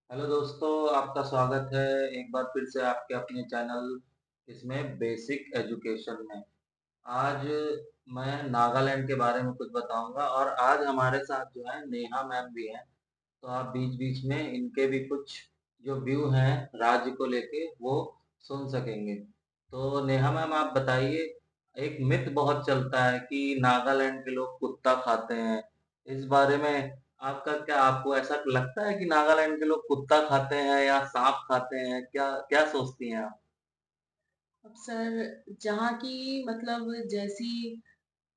Hello दोस्तों, आपका स्वागत है एक बार फिर से आपके अपने चैनल इसमें बेसिक एजुकेशन में। आज मैं नागालैंड के बारे में कुछ बताऊंगा और आज हमारे साथ जो है नेहा मैम भी हैं। तो आप बीच बीच में इनके भी कुछ जो व्यू हैं राज्य को लेके वो सुन सकेंगे। तो नेहा मैम, आप बताइए। एक मिथ बहुत चलता है कि नागालैंड के लोग कुत्ता खाते हैं। इस बारे में आपका क्या, आपको ऐसा लगता है कि नागालैंड के लोग कुत्ता खाते हैं या सांप खाते हैं? क्या क्या सोचती हैं आप? अब सर, जहाँ की मतलब जैसी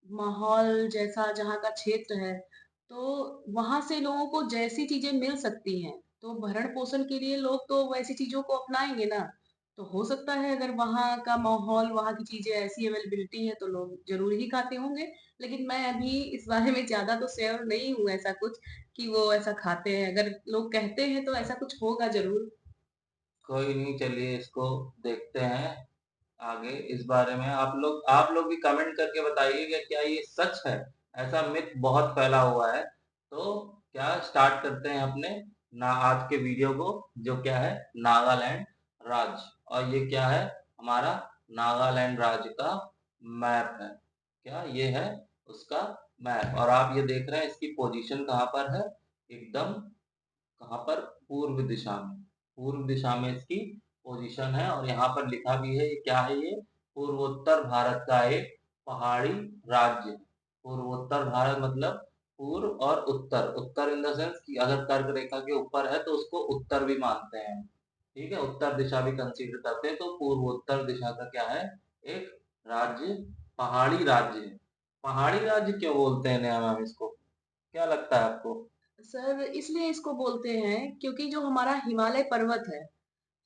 माहौल जैसा जहाँ का क्षेत्र है, तो वहाँ से लोगों को जैसी चीजें मिल सकती हैं, तो भरण पोषण के लिए लोग तो वैसी चीजों को अपनाएंगे ना। तो हो सकता है अगर वहाँ का माहौल, वहाँ की चीजें ऐसी अवेलेबिलिटी है तो लोग जरूर ही खाते होंगे। लेकिन मैं अभी इस बारे में ज्यादा तो श्योर नहीं हूँ ऐसा कुछ कि वो ऐसा खाते हैं। अगर लोग कहते हैं तो ऐसा कुछ होगा जरूर। कोई नहीं, चलिए इसको देखते हैं आगे। इस बारे में आप लोग भी कमेंट करके बताइएगा क्या ये सच है। ऐसा मिथ बहुत फैला हुआ है। तो क्या स्टार्ट करते हैं अपने ना आज के वीडियो को, जो क्या है नागालैंड राज्य। और ये क्या है, हमारा नागालैंड राज्य का मैप है। क्या ये है उसका मैप, और आप ये देख रहे हैं इसकी पोजीशन कहाँ पर है। एकदम कहाँ पर, पूर्व दिशा में। पूर्व दिशा में इसकी पोजीशन है और यहाँ पर लिखा भी है, ये क्या है, ये पूर्वोत्तर भारत का एक पहाड़ी राज्य है। पूर्वोत्तर भारत मतलब पूर्व और उत्तर। उत्तर इन द सेंस कि अगर कर्क रेखा के ऊपर है तो उसको उत्तर भी मानते हैं। ठीक है, उत्तर दिशा भी कंसीडर करते हैं। तो पूर्वोत्तर दिशा का क्या है, एक राज्य, पहाड़ी राज्य है। पहाड़ी राज्य क्यों बोलते हैं नया मैम इसको, क्या लगता है आपको? सर, इसलिए इसको बोलते हैं क्योंकि जो हमारा हिमालय पर्वत है,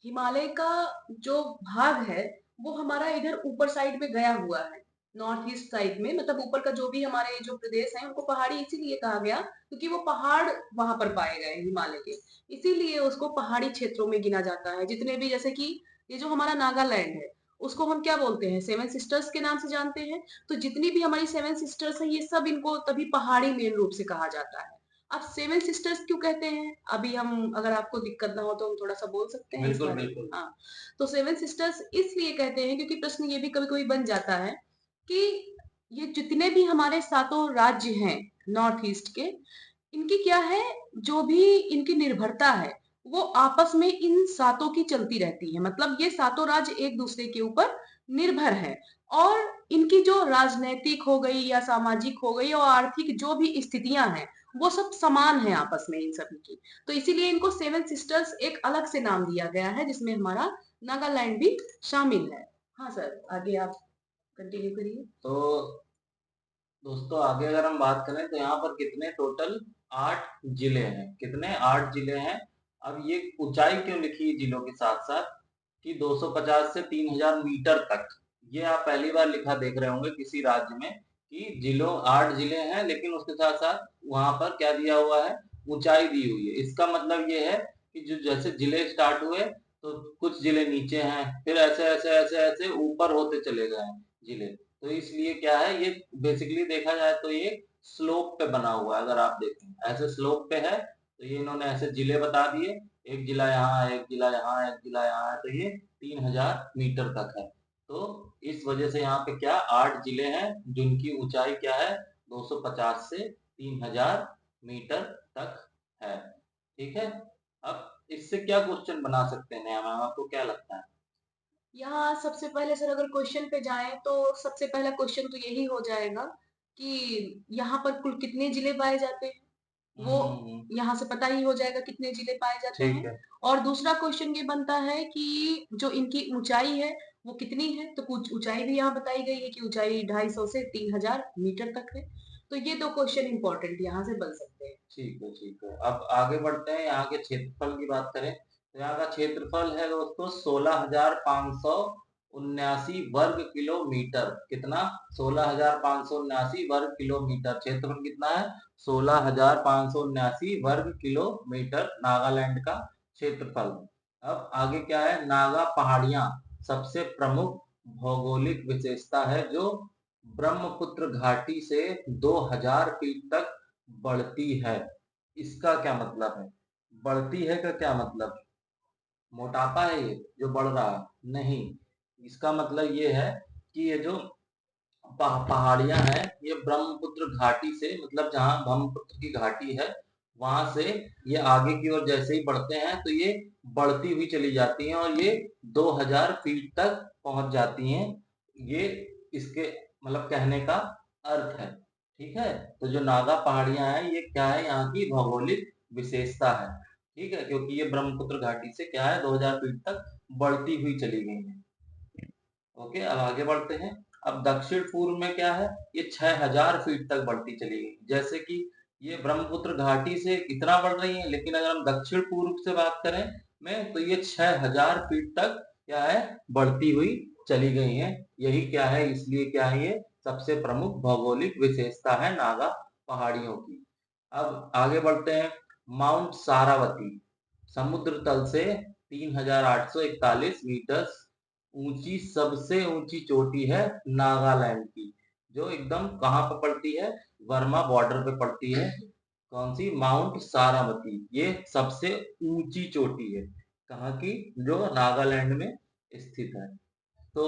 हिमालय का जो भाग है वो हमारा इधर ऊपर साइड में गया हुआ है। नॉर्थ ईस्ट साइड में, मतलब ऊपर का जो भी हमारे जो प्रदेश है उनको पहाड़ी इसीलिए कहा गया क्योंकि वो पहाड़ वहां पर पाए गए हिमालय के। इसीलिए उसको पहाड़ी क्षेत्रों में गिना जाता है। जितने भी, जैसे कि ये जो हमारा नागालैंड है, उसको हम क्या बोलते हैं, सेवन सिस्टर्स के नाम से जानते हैं। तो जितनी भी हमारी सेवन सिस्टर्स है, ये सब इनको तभी पहाड़ी मेन रूप से कहा जाता है। अब सेवन सिस्टर्स क्यों कहते हैं, अभी हम, अगर आपको दिक्कत ना हो तो हम थोड़ा सा बोल सकते हैं इस बिल्कुल बारे में। बिल्कुल। हाँ, तो सेवन सिस्टर्स इसलिए कहते हैं क्योंकि प्रश्न ये भी कभी कभी बन जाता है कि ये जितने भी हमारे सातों राज्य हैं नॉर्थ ईस्ट के, इनकी क्या है, जो भी इनकी निर्भरता है वो आपस में इन सातों की चलती रहती है। मतलब ये सातों राज्य एक दूसरे के ऊपर निर्भर है। और इनकी जो राजनैतिक हो गई या सामाजिक हो गई और आर्थिक जो भी स्थितियां हैं, वो सब समान है आपस में इन सभी की। तो इसीलिए इनको सेवन सिस्टर्स एक अलग से नाम दिया गया है, जिसमें हमारा नागालैंड भी शामिल है। हाँ सर, आगे आप कंटिन्यू करिए। तो दोस्तों आगे अगर हम बात करें तो यहाँ पर कितने टोटल 8 जिले हैं। कितने, 8 जिले हैं। अब ये ऊंचाई क्यों लिखी है जिलों के साथ साथ कि 250 से 3000 मीटर तक। ये आप पहली बार लिखा देख रहे होंगे किसी राज्य में कि जिलों 8 जिले हैं, लेकिन उसके साथ साथ वहां पर क्या दिया हुआ है, ऊंचाई दी हुई है। इसका मतलब ये है कि जो जैसे जिले स्टार्ट हुए तो कुछ जिले नीचे हैं, फिर ऐसे ऐसे ऐसे ऐसे ऊपर होते चले गए हैं जिले। तो इसलिए क्या है, ये बेसिकली देखा जाए तो ये स्लोप पे बना हुआ है। अगर आप देखें ऐसे स्लोप पे है तो ये इन्होंने ऐसे जिले बता दिए, एक जिला यहाँ है, एक जिला यहाँ है, एक जिला यहाँ है, तो ये 3000 मीटर तक है। तो इस वजह से यहाँ पे क्या 8 जिले हैं जिनकी ऊंचाई क्या है, 250 से 3000 मीटर तक है। ठीक है। अब इससे क्या क्वेश्चन बना सकते हैं नया मैम, आपको क्या लगता है? यहाँ सबसे पहले सर, अगर क्वेश्चन पे जाएं तो सबसे पहला क्वेश्चन तो यही हो जाएगा कि यहाँ पर कुल कितने जिले पाए जाते हैं। वो हम्म। यहाँ से पता ही हो जाएगा कितने जिले पाए जाते ठीक हैं। है। और दूसरा क्वेश्चन ये बनता है कि जो इनकी ऊंचाई है वो कितनी है, तो कुछ ऊंचाई भी यहाँ बताई गई है कि ऊंचाई 250 से 3000 मीटर तक है। तो ये दो क्वेश्चन इंपॉर्टेंट यहाँ से बन सकते हैं। ठीक है ठीक है। अब आगे बढ़ते हैं, यहाँ के क्षेत्रफल की बात करें तो यहाँ का क्षेत्रफल है दोस्तों 16,579 वर्ग किलोमीटर। कितना? 16,579 वर्ग किलोमीटर। क्षेत्रफल कितना है? 16,579 वर्ग किलोमीटर नागालैंड का क्षेत्रफल। अब आगे क्या है, नागा पहाड़ियां सबसे प्रमुख भौगोलिक विशेषता है जो ब्रह्मपुत्र घाटी से 2000 फीट तक बढ़ती है। इसका क्या मतलब है? बढ़ती है का क्या मतलब? मोटापा है ये जो बढ़ रहा है? नहीं, इसका मतलब ये है कि ये जो पहाड़ियां हैं, ये ब्रह्मपुत्र घाटी से, मतलब जहाँ ब्रह्मपुत्र की घाटी है वहां से ये आगे की ओर जैसे ही बढ़ते हैं तो ये बढ़ती हुई चली जाती हैं और ये 2000 फीट तक पहुंच जाती हैं। ये इसके मतलब कहने का अर्थ है। ठीक है, तो जो नागा पहाड़ियां हैं ये क्या है, यहाँ की भौगोलिक विशेषता है। ठीक है, क्योंकि ये ब्रह्मपुत्र घाटी से क्या है, 2000 फीट तक बढ़ती हुई चली गई है। ओके, अब आगे बढ़ते हैं। अब दक्षिण पूर्व में क्या है, ये 6000 फीट तक बढ़ती चली गई। जैसे कि ये ब्रह्मपुत्र घाटी से इतना बढ़ रही है, लेकिन अगर हम दक्षिण पूर्व से बात करें में तो ये 6000 फीट तक क्या है, बढ़ती हुई चली गई है। यही क्या है, इसलिए क्या है, ये सबसे प्रमुख भौगोलिक विशेषता है नागा पहाड़ियों की। अब आगे बढ़ते हैं। माउंट सारावती समुद्र तल से 3841 मीटर ऊंची सबसे ऊंची चोटी है नागालैंड की, जो एकदम कहाँ पर पड़ती है, वर्मा बॉर्डर पे पड़ती है। कौन सी? माउंट सारावती, ये सबसे ऊंची चोटी है कहाँ की, जो नागालैंड में स्थित है। तो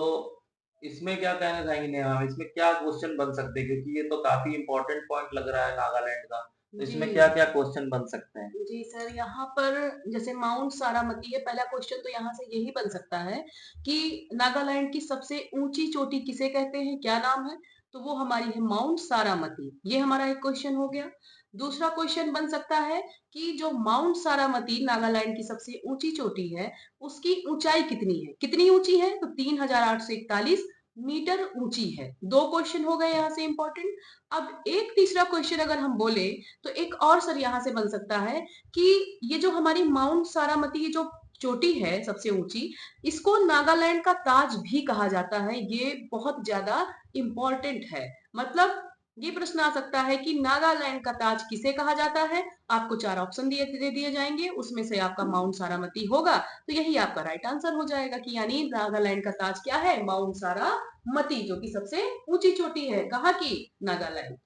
इसमें क्या कहना चाहेंगे नेहा मैम, इसमें क्या क्वेश्चन बन सकते हैं, क्योंकि ये तो काफी इंपॉर्टेंट पॉइंट लग रहा है नागालैंड का, तो जी इसमें क्या क्या क्वेश्चन बन सकते हैं? जी सर, यहाँ पर जैसे माउंट सारामती है, पहला क्वेश्चन तो यहाँ से यही बन सकता है कि नागालैंड की सबसे ऊंची चोटी किसे कहते हैं, क्या नाम है? तो वो हमारी है माउंट सारामती। ये हमारा एक क्वेश्चन हो गया। दूसरा क्वेश्चन बन सकता है कि जो माउंट सारामती नागालैंड की सबसे ऊंची चोटी है, उसकी ऊंचाई कितनी है? कितनी ऊंची है? तो 3841 मीटर ऊंची है। दो क्वेश्चन हो गए यहाँ से इंपॉर्टेंट। अब एक तीसरा क्वेश्चन अगर हम बोले तो एक और सर यहाँ से बन सकता है कि ये जो हमारी माउंट सारामती ये जो चोटी है सबसे ऊंची, इसको नागालैंड का ताज भी कहा जाता है। ये बहुत ज्यादा इंपॉर्टेंट है। मतलब ये प्रश्न आ सकता है कि नागालैंड का ताज किसे कहा जाता है? आपको चार ऑप्शन दे दिए जाएंगे, उसमें से आपका माउंट सारामती होगा, तो यही आपका राइट आंसर हो जाएगा कि यानी नागालैंड का ताज क्या है? माउंट सारामती, जो कि सबसे ऊंची चोटी है कहाँ की? नागालैंड।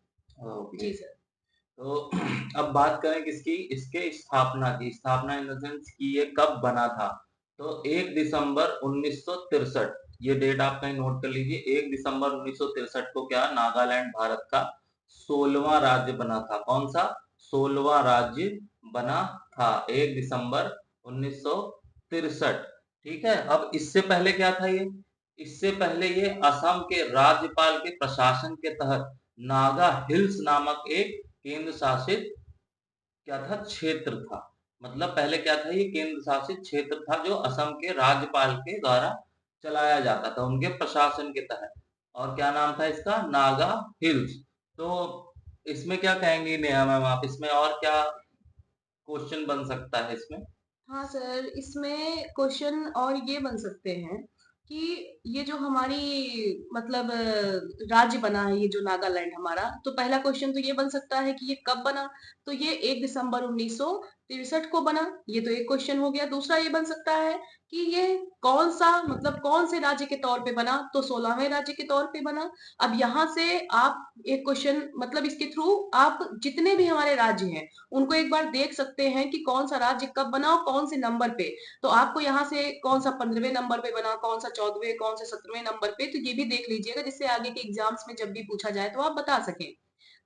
ओके, जी सर। तो अब बात करें किसकी, इसके स्थापना की। स्थापना इन द सेंस कि ये कब बना था, तो 1 दिसंबर 1963, ये डेट आप कहीं नोट कर लीजिए। 1 दिसंबर 1963 को क्या, नागालैंड भारत का 16वां राज्य बना था। कौन सा? 16वां राज्य बना था 1 दिसंबर 1963। ठीक है, अब इससे पहले क्या था ये, इससे पहले ये असम के राज्यपाल के प्रशासन के तहत नागा हिल्स नामक एक केंद्र शासित क्या था, क्षेत्र था। मतलब पहले क्या था, ये केंद्र शासित क्षेत्र था जो असम के राज्यपाल के द्वारा चलाया जाता था, उनके प्रशासन के तहत। और क्या नाम था इसका? नागा हिल्स। तो इसमें क्या कहेंगी नेहा मैम आप, इसमें और क्या क्वेश्चन बन सकता है इसमें? हाँ सर, इसमें क्वेश्चन और ये बन सकते हैं कि ये जो हमारी मतलब राज्य बना है, ये जो नागालैंड हमारा, तो पहला क्वेश्चन तो ये बन सकता है कि ये कब बना? तो ये 1 दिसंबर 1963 को बना। ये तो एक क्वेश्चन हो गया। दूसरा ये बन सकता है कि ये कौन सा मतलब कौन से राज्य के तौर पे बना? तो 16वें राज्य के तौर पे बना। अब यहाँ से आप एक क्वेश्चन मतलब इसके थ्रू आप जितने भी हमारे राज्य हैं उनको एक बार देख सकते हैं कि कौन सा राज्य कब बना और कौन से नंबर पे। तो आपको यहाँ से कौन सा 15वें नंबर पे बना, कौन सा 14वें, कौन से 17वें नंबर पे, तो ये भी देख लीजिएगा, जिससे आगे के एग्जाम्स में जब भी पूछा जाए तो आप बता सकें।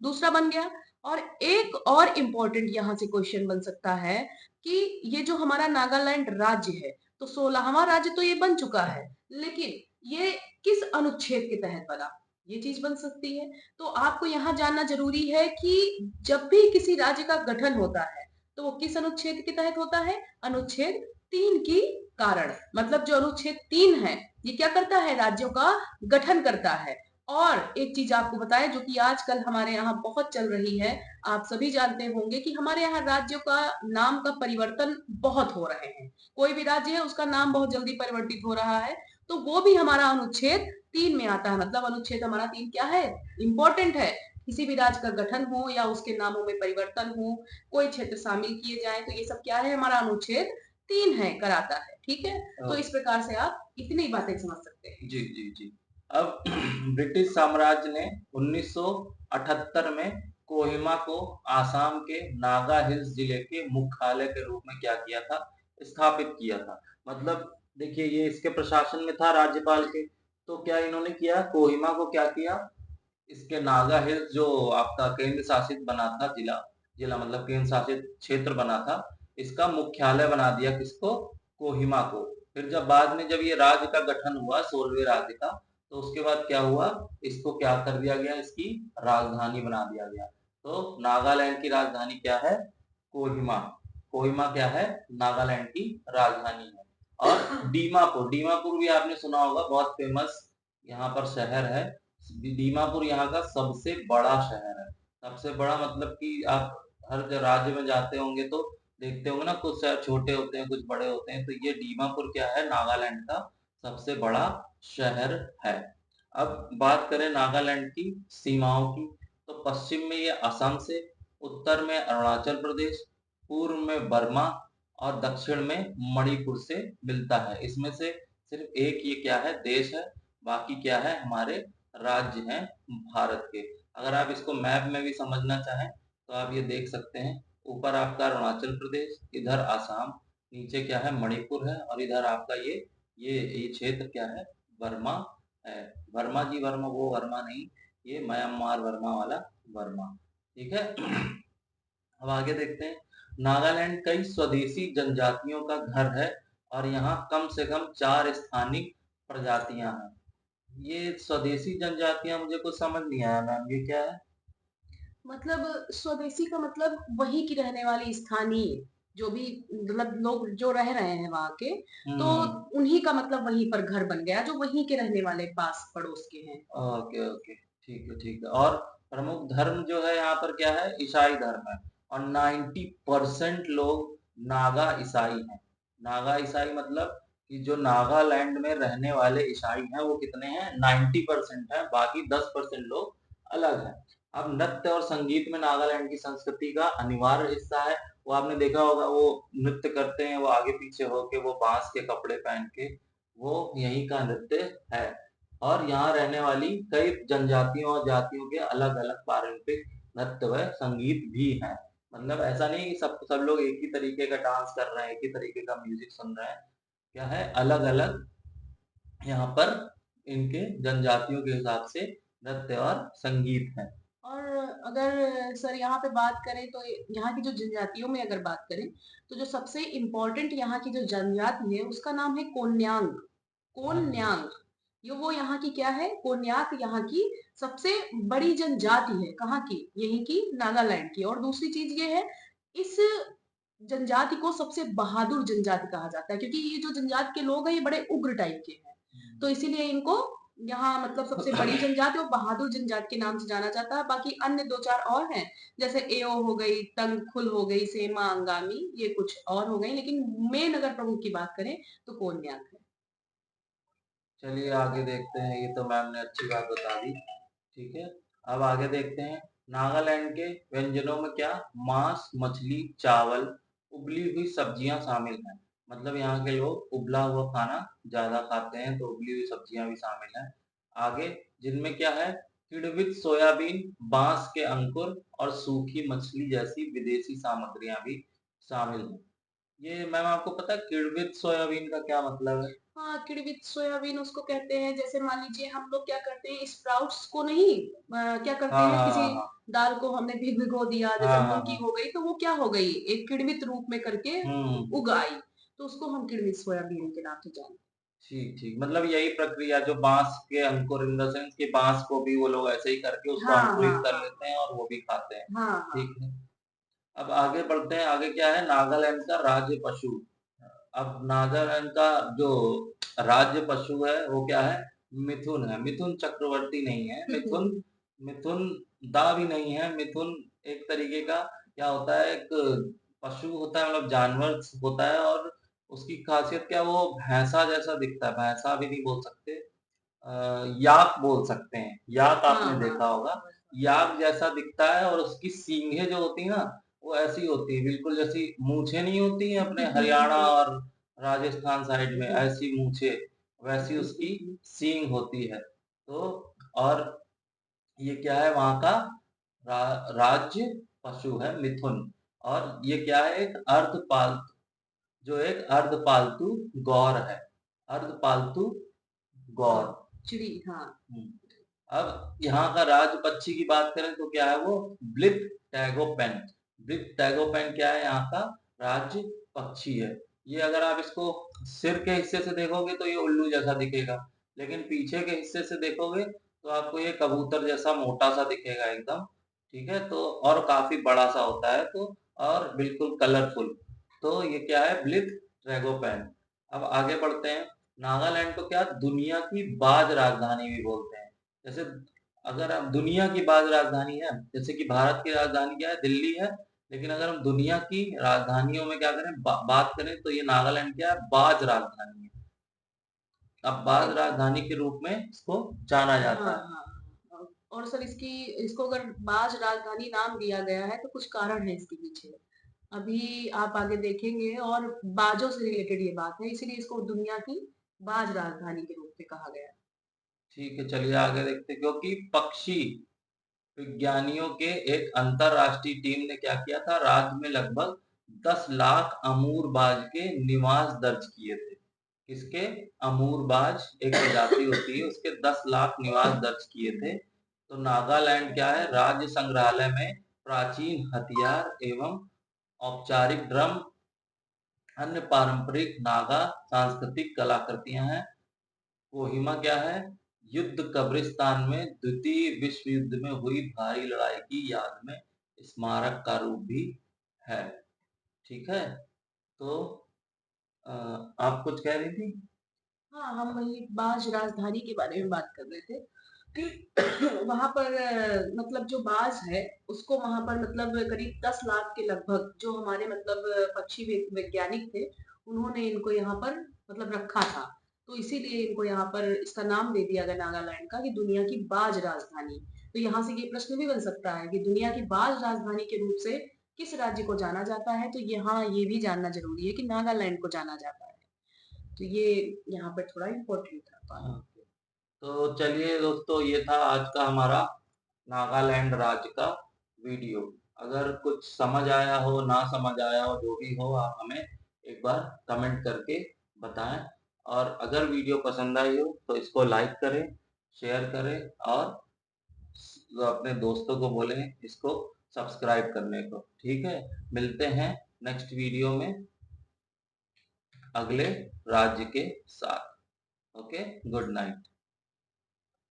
दूसरा बन गया। और एक और इम्पोर्टेंट यहाँ से क्वेश्चन बन सकता है कि ये जो हमारा नागालैंड राज्य है, तो 16वां राज्य तो ये बन चुका है, लेकिन ये किस अनुच्छेद के तहत बना? ये चीज बन सकती है। तो आपको यहाँ जानना जरूरी है कि जब भी किसी राज्य का गठन होता है तो वो किस अनुच्छेद के तहत होता है? अनुच्छेद 3 की कारण। मतलब जो अनुच्छेद 3 है, ये क्या करता है? राज्यों का गठन करता है। और एक चीज आपको बताएं जो कि आजकल हमारे यहाँ बहुत चल रही है, आप सभी जानते होंगे कि हमारे यहाँ राज्यों का नाम का परिवर्तन बहुत हो रहे हैं। कोई भी राज्य है उसका नाम बहुत जल्दी परिवर्तित हो रहा है, तो वो भी हमारा अनुच्छेद 3 में आता है। मतलब अनुच्छेद हमारा 3 क्या है? इंपॉर्टेंट है। किसी भी राज्य का गठन हो या उसके नामों में परिवर्तन हो, कोई क्षेत्र शामिल किए जाए, तो ये सब क्या है? हमारा अनुच्छेद 3 है, कराता है। ठीक है, तो इस प्रकार से आप इतनी बातें समझ सकते हैं। जी जी जी। अब ब्रिटिश साम्राज्य ने 1978 में कोहिमा को आसाम के नागा हिल्स जिले के मुख्यालय के रूप में क्या किया था, स्थापित किया था। मतलब देखिए ये इसके प्रशासन में था राज्यपाल के, तो क्या इन्होंने किया, कोहिमा को क्या किया, इसके नागा हिल्स जो आपका केंद्र शासित बना था जिला, जिला मतलब केंद्र शासित क्षेत्र बना था, इसका मुख्यालय बना दिया किसको, कोहिमा को। फिर जब बाद में जब ये राज्य का गठन हुआ 16वें राज्य का, तो उसके बाद क्या हुआ, इसको क्या कर दिया गया, इसकी राजधानी बना दिया गया। तो नागालैंड की राजधानी क्या है, कोहिमा। कोहिमा क्या है, नागालैंड की राजधानी है। और दीमापुर, दीमापुर भी आपने सुना होगा, बहुत फेमस यहाँ पर शहर है। दीमापुर यहाँ का सबसे बड़ा शहर है। सबसे बड़ा मतलब कि आप हर राज्य में जाते होंगे तो देखते होंगे ना, कुछ शहर छोटे होते हैं कुछ बड़े होते हैं, तो ये दीमापुर क्या है, नागालैंड का सबसे बड़ा शहर है। अब बात करें नागालैंड की सीमाओं की, तो पश्चिम में ये असम से, उत्तर में अरुणाचल प्रदेश, पूर्व में बर्मा और दक्षिण में मणिपुर से मिलता है। इसमें से सिर्फ एक ये क्या है, देश है, बाकी क्या है, हमारे राज्य हैं भारत के। अगर आप इसको मैप में भी समझना चाहें तो आप ये देख सकते हैं, ऊपर आपका अरुणाचल प्रदेश, इधर आसाम, नीचे क्या है, मणिपुर है, और इधर आपका ये क्षेत्र क्या है, वर्मा है। वर्मा जी, वर्मा वो वर्मा नहीं, ये म्यांमार वर्मा वाला वर्मा। ठीक है। अब आगे देखते हैं, नागालैंड कई स्वदेशी जनजातियों का घर है और यहाँ कम से कम 4 स्थानिक प्रजातियां हैं। ये स्वदेशी जनजातियां मुझे कुछ समझ नहीं आया मैम, ये क्या है? मतलब स्वदेशी का मतलब वहीं की रहने वाली स्थानीय जो भी मतलब लोग जो रह रहे हैं वहां के, तो हम्म। उन्हीं का मतलब वहीं पर घर बन गया जो वहीं के रहने वाले पास पड़ोस के हैं। ओके ओके, ठीक है ठीक है। और प्रमुख धर्म जो है यहाँ पर क्या है, ईसाई धर्म है, और 90% लोग नागा ईसाई हैं। नागा ईसाई मतलब कि जो नागालैंड में रहने वाले ईसाई हैं वो कितने हैं, 90% हैं, बाकी 10% लोग अलग हैं। अब नृत्य और संगीत में नागालैंड की संस्कृति का अनिवार्य हिस्सा है। वो आपने देखा होगा, वो नृत्य करते हैं, वो आगे पीछे होके, वो बांस के कपड़े पहन के, वो यहीं का नृत्य है। और यहाँ रहने वाली कई जनजातियों और जातियों के अलग अलग पारंपरिक नृत्य व संगीत भी हैं। मतलब ऐसा नहीं कि सब सब लोग एक ही तरीके का डांस कर रहे हैं, एक ही तरीके का म्यूजिक सुन रहे हैं, क्या है, अलग अलग यहाँ पर इनके जनजातियों के हिसाब से नृत्य और संगीत है। और अगर सर यहाँ पे बात करें तो यहाँ की जो जनजातियों में अगर बात करें तो जो सबसे इम्पोर्टेंट यहाँ की जो जनजाति है उसका नाम है कोन्यांग। अच्छा कोन्यांग, ये वो यहाँ की क्या है, कोन्याक यहाँ की सबसे बड़ी जनजाति है। कहाँ की, यहीं की नागालैंड की। और दूसरी चीज ये है, इस जनजाति को सबसे बहादुर जनजाति कहा जाता है क्योंकि ये जो जनजाति के लोग हैं ये बड़े उग्र टाइप के हैं, तो इसीलिए इनको यहाँ मतलब सबसे बड़ी जनजाति और बहादुर जनजाति के नाम से जाना जाता है। बाकी अन्य दो चार और हैं, जैसे एओ हो गई, तंगखुल हो गई, सेमा अंगामी, ये कुछ और हो गई, लेकिन मेन अगर प्रमुख की बात करें तो कोन्याक है। चलिए आगे देखते हैं, ये तो मैम ने अच्छी बात बता दी। ठीक है। अब आगे देखते हैं, नागालैंड के व्यंजनों में क्या, मांस, मछली, चावल, उबली हुई सब्जियां शामिल हैं। मतलब यहाँ के लोग उबला हुआ खाना ज्यादा खाते हैं, तो उबली हुई सब्जियां भी शामिल हैं। आगे जिनमें क्या है, किण्वित सोयाबीन, बांस के अंकुर और सूखी मछली जैसी विदेशी सामग्रियां भी शामिल हैं। ये मैम आपको पता है किण्वित सोयाबीन का क्या मतलब है? हाँ, किण्वित सोयाबीन उसको कहते हैं, जैसे मान लीजिए हम लोग क्या करते हैं, स्प्राउट्स को नहीं क्या करते हाँ हैं, हाँ किसी हाँ दाल को हमने भिगो दिया, हाँ जैसे हाँ मूंग की हाँ। हो गई तो वो क्या हो गई, एक किण्वित रूप में करके हम्म। उग आई, तो उसको हम किण्वित सोयाबीन के नाम से जानते ठीक ठीक, मतलब यही प्रक्रिया जो बांस के अंकुर, इन द सेंस कि बांस को भी वो लोग ऐसे ही करके हैं। उसको हाँ हाँ अंकुरित कर हाँ लेते हैं और वो भी खाते हैं। हाँ हाँ। ठीक है। अब आगे बढ़ते हैं, आगे क्या है, नागालैंड का राज्य पशु। अब नागालैंड का जो राज्य पशु है वो क्या है, मिथुन है। मिथुन चक्रवर्ती नहीं है, मिथुन, मिथुन दा भी नहीं है। मिथुन एक तरीके का क्या होता है, एक पशु होता है, मतलब जानवर होता है, और उसकी खासियत क्या, वो भैंसा जैसा दिखता है। भैंसा भी नहीं बोल सकते, याक बोल सकते हैं। याक हाँ आपने हाँ। देखा होगा, याक जैसा दिखता है, और उसकी सींगें जो होती है ना, वो ऐसी होती है बिल्कुल जैसी मूछें नहीं होती हैं अपने हरियाणा और राजस्थान साइड में, ऐसी मूछे, वैसी उसकी सींग होती है। तो और ये क्या है, वहाँ का राज्य पशु है मिथुन। और ये क्या है, एक अर्धपालतू गौर है, अर्धपालतू गौर। चिड़ी, हाँ। अब यहाँ का राज पक्षी की बात करें तो क्या है वो, ब्लिथ टैगोपैन। ब्लिथ टैगोपैन क्या है, यहाँ का राज्य पक्षी है। ये अगर आप इसको सिर के हिस्से से देखोगे तो ये उल्लू जैसा दिखेगा, लेकिन पीछे के हिस्से से देखोगे तो आपको ये कबूतर जैसा मोटा सा दिखेगा एकदम। ठीक है, तो और काफी बड़ा सा होता है, तो और बिल्कुल कलरफुल। तो ये क्या है, ब्लिथ ट्रैगोपैन। अब आगे बढ़ते हैं। नागालैंड को क्या दुनिया की बाज राजधानी भी बोलते हैं। जैसे अगर हम दुनिया की बाज राजधानी है, जैसे कि भारत की राजधानी क्या है, दिल्ली है, लेकिन अगर हम दुनिया की राजधानियों में क्या करें, बात करें तो ये नागालैंड क्या है, बाज राजधानी है। अब बाज राजधानी के रूप में इसको जाना जाता हाँ, है। हाँ। और सर इसको अगर बाज राजधानी नाम दिया गया है तो कुछ कारण है इसके पीछे। अभी आप आगे देखेंगे, और बाजों से रिलेटेड ये बात है, इसीलिए इसको दुनिया की बाज राजधानी के रूप में कहा गया है। ठीक है, चलिए आगे देखते हैं। क्योंकि पक्षी विज्ञानियों के एक अंतरराष्ट्रीय टीम ने क्या किया था, राज्य में लगभग 10 लाख अमूर बाज के निवास दर्ज किए थे। किसके, अमूर बाज एक प्रजाति होती है, उसके 10 लाख निवास दर्ज किए थे। तो नागालैंड क्या है, राज्य संग्रहालय में प्राचीन हथियार एवं औपचारिक ड्रम, अन्य पारंपरिक नागा सांस्कृतिक कलाकृतियां हैं। कोहिमा क्या है, युद्ध कब्रिस्तान में द्वितीय विश्व युद्ध में हुई भारी लड़ाई की याद में स्मारक का रूप भी है। ठीक है, तो आप कुछ कह रही थी। हाँ, हम वही बाज राजधानी के बारे में बात कर रहे थे कि वहां पर मतलब जो बाज है उसको वहां पर मतलब करीब 10 लाख के लगभग जो हमारे मतलब पक्षी वैज्ञानिक थे, उन्होंने इनको यहाँ पर मतलब रखा था। तो इसीलिए इनको यहाँ पर इसका नाम दे दिया गया नागालैंड का, कि दुनिया की बाज राजधानी। तो यहाँ से ये प्रश्न भी बन सकता है कि दुनिया की बाज राजधानी के रूप से किस राज्य को जाना जाता है, तो यहाँ ये भी जानना जरूरी है कि नागालैंड को जाना जाता है। तो ये यहाँ पे थोड़ा इम्पोर्टेंट था। हाँ, तो चलिए दोस्तों, ये था आज का हमारा नागालैंड राज्य का वीडियो। अगर कुछ समझ आया हो, ना समझ आया हो, जो भी हो, आप हमें एक बार कमेंट करके बताएं। और अगर वीडियो पसंद आई हो तो इसको लाइक करें, शेयर करें, और अपने दोस्तों को बोलें इसको सब्सक्राइब करने को। ठीक है, मिलते हैं नेक्स्ट वीडियो में अगले राज्य के साथ। Okay, good night.